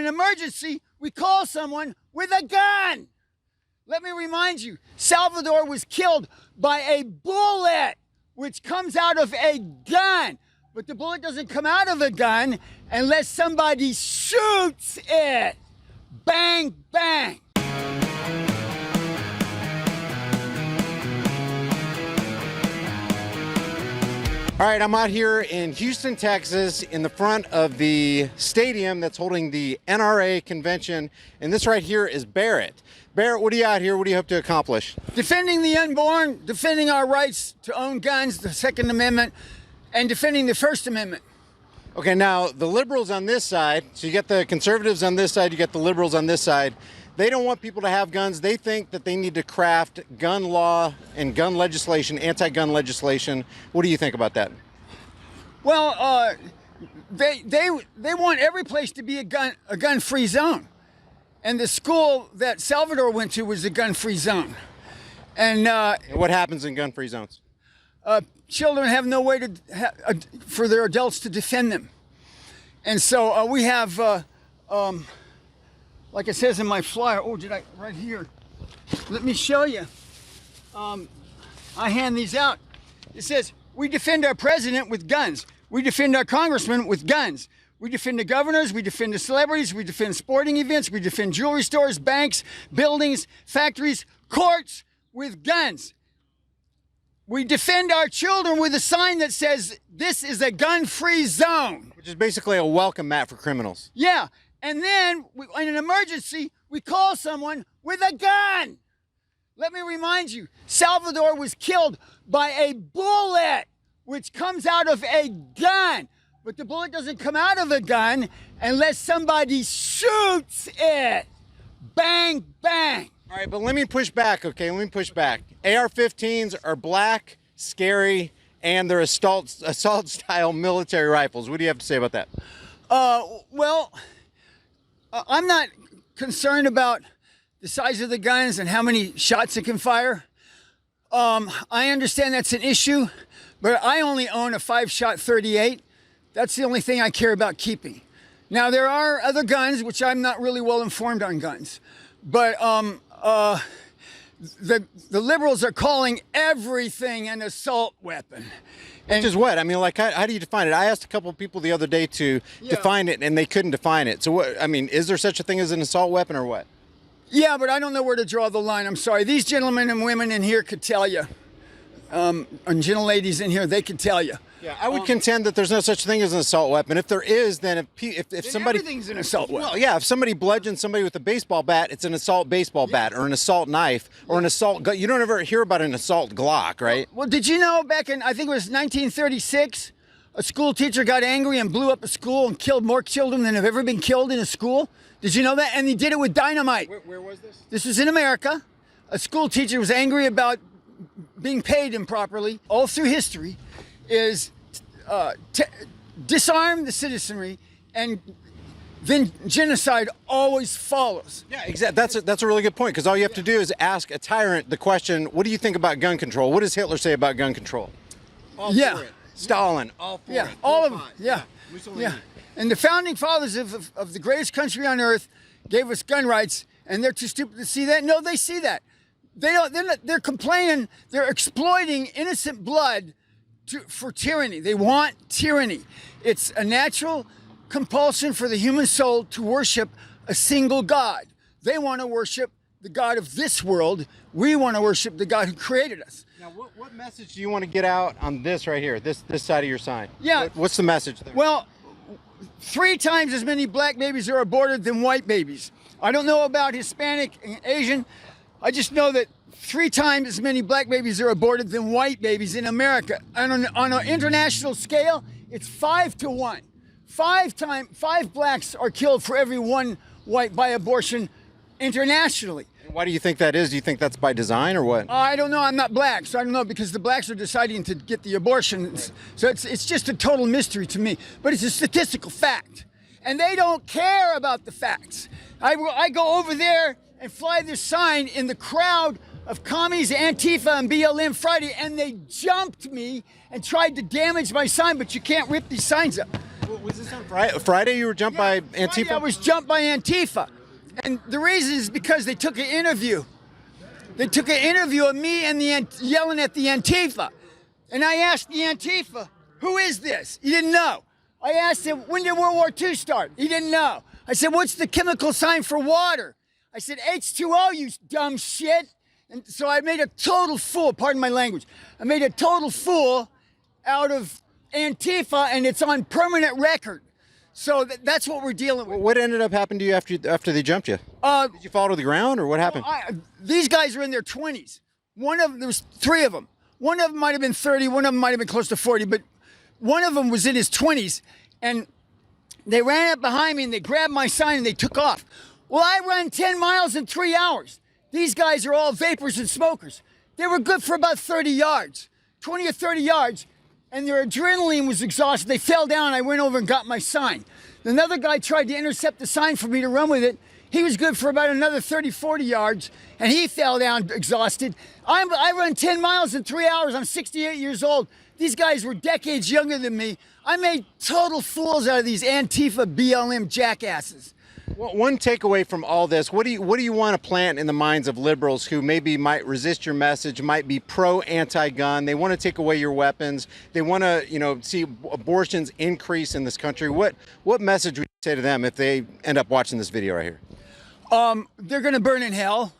emergency, we call someone with a gun. Let me remind you, Salvador was killed by a bullet, which comes out of a gun. But the bullet doesn't come out of a gun unless somebody shoots it. Bang, bang. All right, I'm out here in Houston, Texas, in the front of the stadium that's holding the NRA convention. And this right here is Barrett. Barrett, what are you out here? What do you hope to accomplish? Defending the unborn, defending our rights to own guns, the Second Amendment, and defending the First Amendment. Okay, now the liberals on this side, so you get the conservatives on this side, you get the liberals on this side. They don't want people to have guns. They think that they need to craft gun law and gun legislation, anti-gun legislation. What do you think about that? Well, they want every place to be a gun-free zone. And the school that Salvador went to was a gun-free zone. And what happens in gun-free zones? Children have no way for their adults to defend them. And so we have, like it says in my flyer, right here. Let me show you. I hand these out. It says, we defend our president with guns. We defend our congressmen with guns. We defend the governors, we defend the celebrities, we defend sporting events, we defend jewelry stores, banks, buildings, factories, courts with guns. We defend our children with a sign that says, this is a gun-free zone. Which is basically a welcome mat for criminals. Yeah, and then in an emergency, we call someone with a gun. Let me remind you, Salvador was killed by a bullet, which comes out of a gun. But the bullet doesn't come out of a gun unless somebody shoots it. Bang, bang. All right, but let me push back, okay? Let me push back. AR-15s are black, scary, and they're assault-style military rifles. What do you have to say about that? Well, I'm not concerned about the size of the guns and how many shots it can fire. I understand that's an issue, but I only own a 5-shot 38. That's the only thing I care about keeping. Now, there are other guns, which I'm not really well informed on guns, but the liberals are calling everything an assault weapon. Which is what? I mean, like, how do you define it? I asked a couple of people the other day to define it, and they couldn't define it. So, what? I mean, is there such a thing as an assault weapon or what? Yeah, but I don't know where to draw the line. I'm sorry. These gentlemen and women in here could tell you. And gentle ladies in here, they could tell you. Yeah, I would contend that there's no such thing as an assault weapon. If there is, then if somebody... everything's an assault weapon. Well, yeah, if somebody bludgeons somebody with a baseball bat, it's an assault baseball bat or an assault knife or an assault gun. You don't ever hear about an assault Glock, right? Well, did you know back in, I think it was 1936, a school teacher got angry and blew up a school and killed more children than have ever been killed in a school? Did you know that? And he did it with dynamite. Where was this? This was in America. A school teacher was angry about being paid improperly. All through history is disarm the citizenry, and then genocide always follows. Yeah, exactly. That's a really good point, because all you have to do is ask a tyrant the question, what do you think about gun control? What does Hitler say about gun control? All for it. Stalin, all for it. All of them. Yeah. Yeah. And the founding fathers of the greatest country on earth gave us gun rights, and they're too stupid to see that? No, they see that. They're complaining, they're exploiting innocent blood for tyranny. They want tyranny. It's a natural compulsion for the human soul to worship a single God. They want to worship the God of this world. We want to worship the God who created us. Now, what message do you want to get out on this right here, this side of your sign? Yeah. What's the message there? Well, 3 times as many black babies are aborted than white babies. I don't know about Hispanic and Asian. I just know that 3 times as many black babies are aborted than white babies in America. And on an international scale, it's 5 to 1. 5 blacks are killed for every 1 white by abortion internationally. Why do you think that is? Do you think that's by design or what? I don't know. I'm not black, so I don't know, because the blacks are deciding to get the abortions. So it's just a total mystery to me. But it's a statistical fact. And they don't care about the facts. I go over there and fly this sign in the crowd of commies, Antifa, and BLM Friday, and they jumped me and tried to damage my sign, but you can't rip these signs up. Was this on Friday you were jumped by Antifa? Friday I was jumped by Antifa. And the reason is because they took an interview. They took an interview of me and yelling at the Antifa. And I asked the Antifa, who is this? He didn't know. I asked him, when did World War II start? He didn't know. I said, what's the chemical sign for water? I said, H2O, you dumb shit. And so I made a total fool, pardon my language. I made a total fool out of Antifa, and it's on permanent record. So that's what we're dealing with. What ended up happening to you after they jumped you? Did you fall to the ground, or what happened? These guys are in their 20s. There was 3 of them. One of them might have been 30, one of them might have been close to 40, but one of them was in his 20s, and they ran up behind me and they grabbed my sign and they took off. Well, I run 10 miles in 3 hours. These guys are all vapors and smokers. They were good for about 30 yards, 20 or 30 yards, and their adrenaline was exhausted. They fell down. I went over and got my sign. Another guy tried to intercept the sign for me to run with it. He was good for about another 30, 40 yards, and he fell down exhausted. I run 10 miles in 3 hours. I'm 68 years old. These guys were decades younger than me. I made total fools out of these Antifa BLM jackasses. Well, one takeaway from all this, what do you want to plant in the minds of liberals who maybe might resist your message, might be pro-anti-gun, they want to take away your weapons, they want to, see abortions increase in this country? What message would you say to them if they end up watching this video right here? They're going to burn in hell.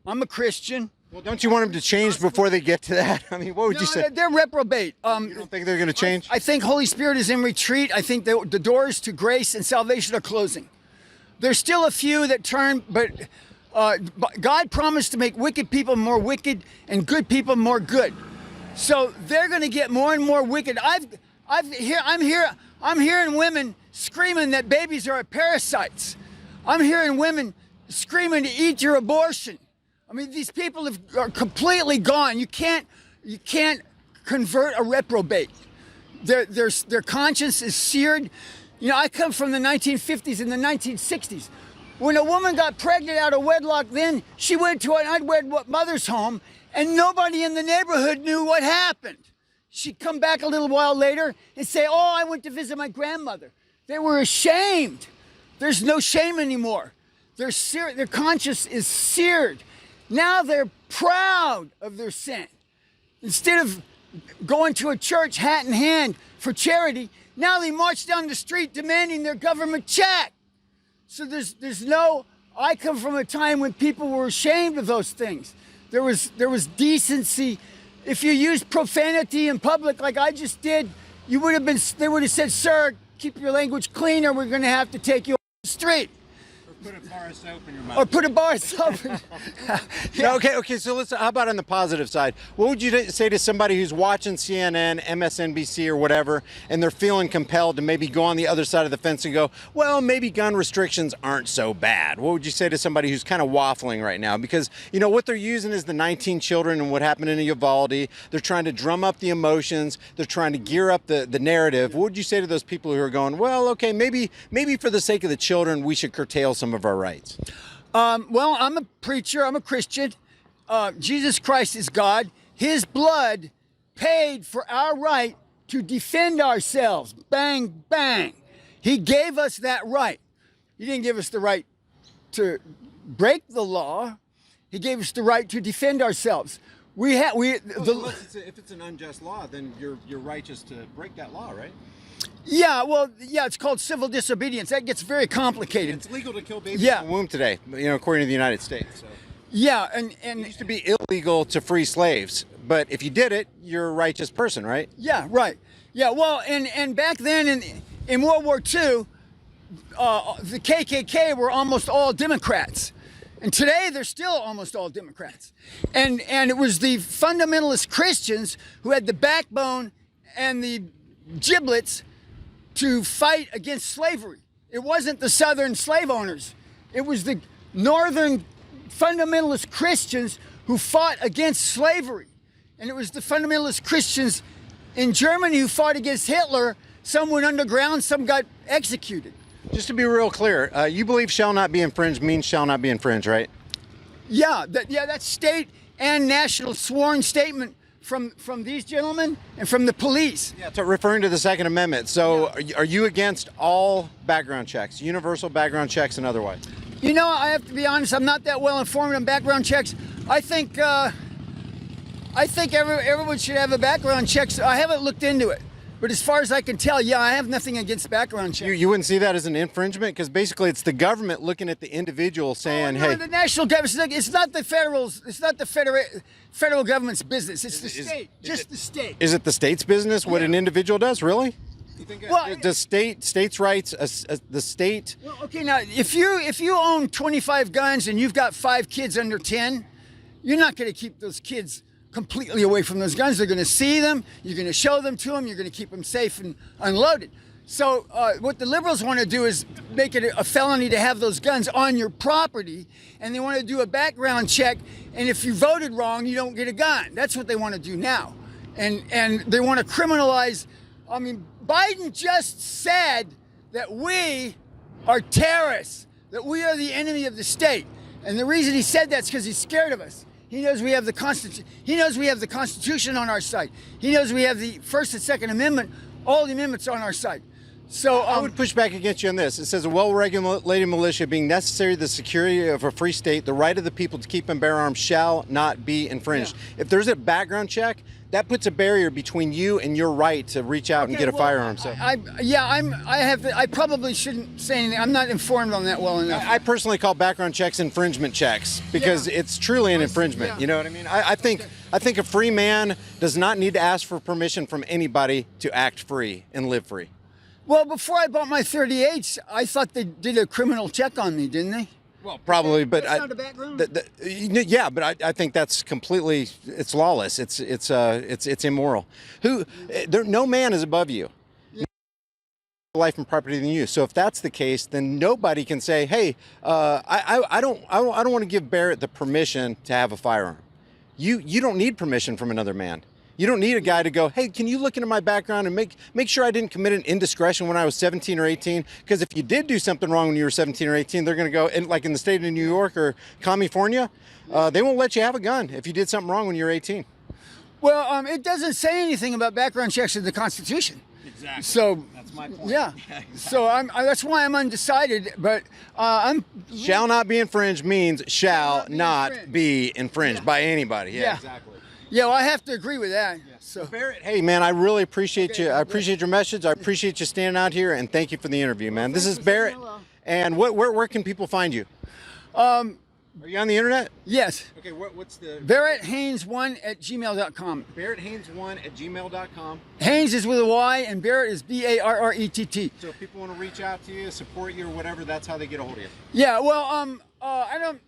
I'm a Christian. Well, don't you want them to change before they get to that? I mean, what would you say? They're reprobate. You don't think they're going to change? I think Holy Spirit is in retreat. I think the doors to grace and salvation are closing. There's still a few that turn, but God promised to make wicked people more wicked and good people more good. So they're going to get more and more wicked. I'm hearing women screaming that babies are parasites. I'm hearing women screaming to eat your abortion. I mean, these people are completely gone. You can't convert a reprobate. Their conscience is seared. I come from the 1950s and the 1960s. When a woman got pregnant out of wedlock then, she went to an unwed mother's home and nobody in the neighborhood knew what happened. She'd come back a little while later and say, oh, I went to visit my grandmother. They were ashamed. There's no shame anymore. Their conscience is seared. Now they're proud of their sin. Instead of going to a church hat in hand for charity, now they march down the street demanding their government check. So there's no, I come from a time when people were ashamed of those things. There was decency. If you used profanity in public like I just did, they would have said, sir, keep your language clean or we're going to have to take you off the street. Put a bar of soap in your mouth. Or put a bar of soap in Yeah, okay, so let's, how about on the positive side? What would you say to somebody who's watching CNN, MSNBC, or whatever, and they're feeling compelled to maybe go on the other side of the fence and go, well, maybe gun restrictions aren't so bad? What would you say to somebody who's kind of waffling right now? Because, what they're using is the 19 children and what happened in Uvalde. They're trying to drum up the emotions. They're trying to gear up the narrative. What would you say to those people who are going, well, okay, maybe for the sake of the children, we should curtail some of our rights? Well, I'm a preacher. I'm a Christian. Jesus Christ is God. His blood paid for our right to defend ourselves. Bang, bang. He gave us that right. He didn't give us the right to break the law. He gave us the right to defend ourselves. If it's an unjust law, then you're righteous to break that law, right? Yeah, it's called civil disobedience. That gets very complicated. It's legal to kill babies in the womb today, according to the United States. So. Yeah, and it used to be illegal to free slaves, but if you did it, you're a righteous person, right? Yeah, right. Yeah, well, and back then in World War II, the KKK were almost all Democrats. And today they're still almost all Democrats. And it was the fundamentalist Christians who had the backbone and the giblets to fight against slavery. It wasn't the Southern slave owners. It was the Northern fundamentalist Christians who fought against slavery. And it was the fundamentalist Christians in Germany who fought against Hitler. Some went underground, some got executed. Just to be real clear, you believe shall not be infringed means shall not be infringed, right? Yeah, that's state and national sworn statement from these gentlemen and from the police. Yeah, so referring to the Second Amendment. So are you against all background checks, universal background checks and otherwise? You know, I have to be honest, I'm not that well informed on background checks. I think everyone should have a background check. So I haven't looked into it. But as far as I can tell, yeah, I have nothing against background checks. You wouldn't see that as an infringement? Because basically it's the government looking at the individual saying, no, hey. The national government, it's not the federal government's business. It's the state, the state. Is it the state's business what an individual does, really? You think does states' rights, the state? Well, okay, now, if you own 25 guns and you've got 5 kids under 10, you're not going to keep those kids completely away from those guns. They're going to see them, you're going to show them to them, you're going to keep them safe and unloaded. So what the liberals want to do is make it a felony to have those guns on your property, and they want to do a background check, and if you voted wrong, you don't get a gun. That's what they want to do now. And they want to criminalize. I mean, Biden just said that we are terrorists, that we are the enemy of the state. And the reason he said that is because he's scared of us. He knows we have the Constitution. He knows we have the Constitution on our side. He knows we have the First and Second Amendment, all the amendments on our side. So I would push back against you on this. It says a well-regulated militia being necessary to the security of a free state, the right of the people to keep and bear arms shall not be infringed. Yeah. If there's a background check, that puts a barrier between you and your right to reach out and get a firearm. So I probably shouldn't say anything. I'm not informed on that well enough. I personally call background checks infringement checks because it's truly an infringement. You know what I mean? I think a free man does not need to ask for permission from anybody to act free and live free. Well, before I bought my 38s, I thought they did a criminal check on me, didn't they? Well, probably, but that's not a background. Yeah, but I think that's completely, it's lawless. It's immoral. No man is above you. Yeah. Life and property than you. So if that's the case, then nobody can say, hey, I don't want to give Barrett the permission to have a firearm. You don't need permission from another man. You don't need a guy to go, hey, can you look into my background and make sure I didn't commit an indiscretion when I was 17 or 18? Because if you did do something wrong when you were 17 or 18, they're going to go, and like in the state of New York or California, they won't let you have a gun if you did something wrong when you were 18. Well, it doesn't say anything about background checks in the Constitution. Exactly. So that's my point. Yeah. Exactly. So that's why I'm undecided. But shall not be infringed means shall not be infringed by anybody. Yeah. Exactly. Yeah, well, I have to agree with that. Yeah. So Barrett, hey man, I really appreciate you. I appreciate your message. I appreciate you standing out here, and thank you for the interview, man. This is Barrett. And where can people find you? Are you on the internet? Yes. Okay, what's the BarrettHaynes1@gmail.com. BarrettHaynes1@gmail.com. Haynes is with a Y, and Barrett is Barrett. So if people want to reach out to you, support you, or whatever, that's how they get a hold of you. Yeah. Well, I don't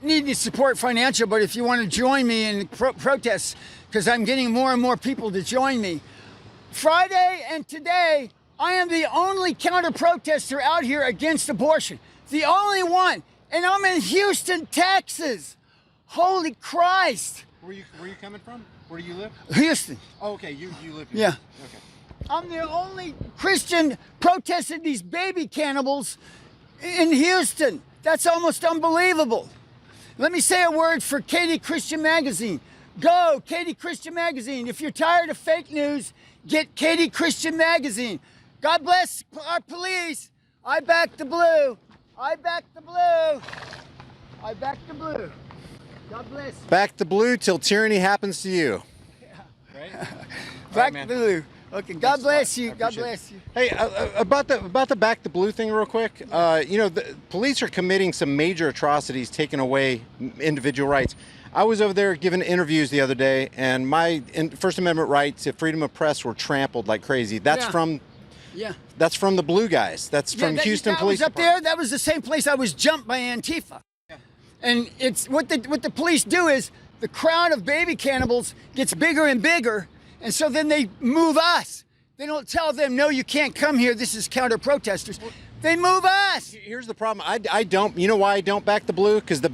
need any support financial, but if you want to join me in protests, because I'm getting more and more people to join me. Friday and today, I am the only counter-protester out here against abortion. The only one. And I'm in Houston, Texas. Holy Christ. Where are you coming from? Where do you live? Houston. Oh, okay. You live here. Yeah. Okay. I'm the only Christian protesting these baby cannibals in Houston. That's almost unbelievable. Let me say a word for Katie Christian Magazine. Go, Katie Christian Magazine. If you're tired of fake news, get Katie Christian Magazine. God bless our police. I back the blue. I back the blue. I back the blue. God bless. Back the blue till tyranny happens to you. Yeah. Right? Back the blue. Okay, God bless you. God bless you. Hey, about the back the blue thing real quick. The police are committing some major atrocities, taking away individual rights. I was over there giving interviews the other day, and my First Amendment rights to freedom of press were trampled like crazy. That's from the blue guys. That's from Houston Police Department. Up there, that was the same place I was jumped by Antifa. Yeah. And it's what the police do is the crowd of baby cannibals gets bigger and bigger. And so then they move us. They don't tell them, no, you can't come here. This is counter-protesters. They move us. Here's the problem. I don't. You know why I don't back the blue? Because the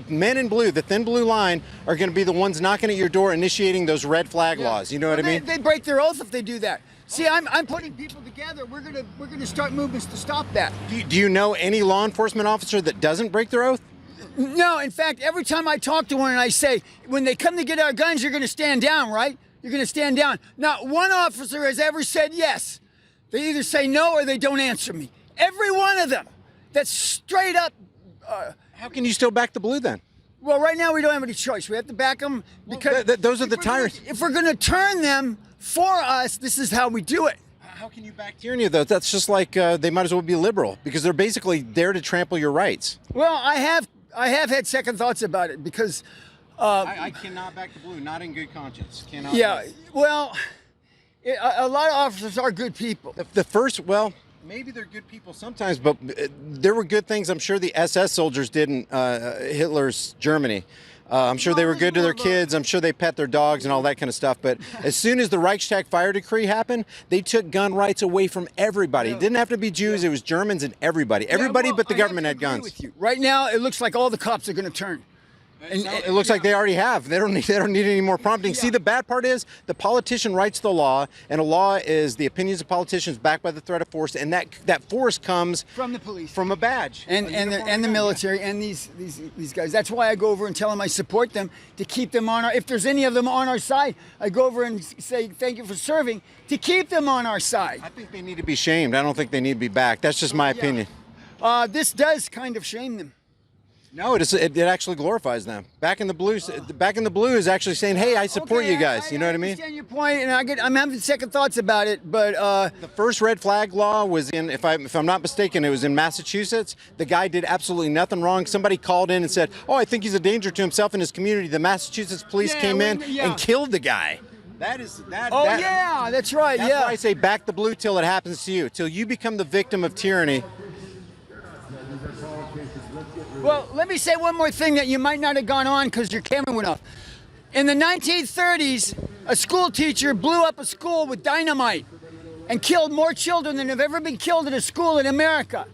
men in blue, the thin blue line, are going to be the ones knocking at your door, initiating those red flag laws. You know what I mean? They break their oath if they do that. See, I'm putting people together. We're gonna start movements to stop that. Do you know any law enforcement officer that doesn't break their oath? No, in fact, every time I talk to one and I say, when they come to get our guns, you're going to stand down, right? You're going to stand down. Not one officer has ever said yes. They either say no or they don't answer me. Every one of them. That's straight up. How can you still back the blue then? Well, right now we don't have any choice. We have to back them because those are the tyrants. If we're going to turn them for us, this is how we do it. How can you back tyranny though? That's just like they might as well be liberal because they're basically there to trample your rights. Well, I have had second thoughts about it because I cannot back the blue, not in good conscience. Cannot. Yeah, well, a lot of officers are good people. The first, well, maybe they're good people sometimes, but there were good things I'm sure the SS soldiers did in Hitler's Germany. I'm sure they were good to their kids. I'm sure they pet their dogs and all that kind of stuff. But as soon as the Reichstag fire decree happened, they took gun rights away from everybody. It didn't have to be Jews. It was Germans and everybody. Everybody but the government had guns. With you. Right now, it looks like all the cops are going to turn. And it looks like they already have. They don't need any more prompting. See, the bad part is the politician writes the law, and a law is the opinions of politicians backed by the threat of force, and that force comes from the police, from a badge, and the military, and these guys. That's why I go over and tell them I support them to keep them on our. If there's any of them on our side, I go over and say thank you for serving to keep them on our side. I think they need to be shamed. I don't think they need to be backed. That's just my opinion. This does kind of shame them. No, it actually glorifies them. Back in the blue is actually saying, "Hey, I support you guys." You know what I mean? I understand your point, and I'm having second thoughts about it. But the first red flag law was in, if I'm not mistaken, it was in Massachusetts. The guy did absolutely nothing wrong. Somebody called in and said, "Oh, I think he's a danger to himself and his community." The Massachusetts police came in and killed the guy. That's right. That's why I say back the blue till it happens to you, till you become the victim of tyranny. Well, let me say one more thing that you might not have gone on because your camera went off. In the 1930s, a school teacher blew up a school with dynamite and killed more children than have ever been killed in a school in America.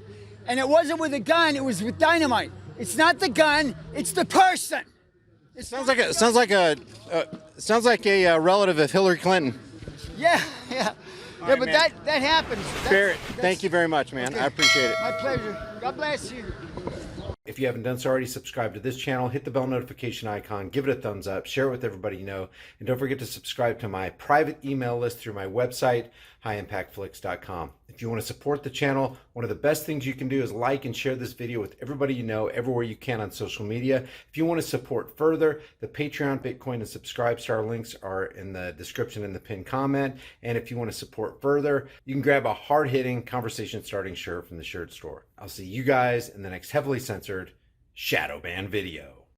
And it wasn't with a gun, it was with dynamite. It's not the gun, it's the person. It sounds like a relative of Hillary Clinton. Yeah. Right, but man. that happens. Barrett, thank you very much, man. Okay. I appreciate it. My pleasure. God bless you. If you haven't done so already, subscribe to this channel, hit the bell notification icon, give it a thumbs up, share it with everybody you know, and don't forget to subscribe to my private email list through my website, highimpactflix.com. If you want to support the channel, one of the best things you can do is like and share this video with everybody you know, everywhere you can on social media. If you want to support further, the Patreon, Bitcoin, and Subscribestar links are in the description in the pinned comment. And if you want to support further, you can grab a hard-hitting, conversation-starting shirt from the shirt store. I'll see you guys in the next heavily censored shadow ban video.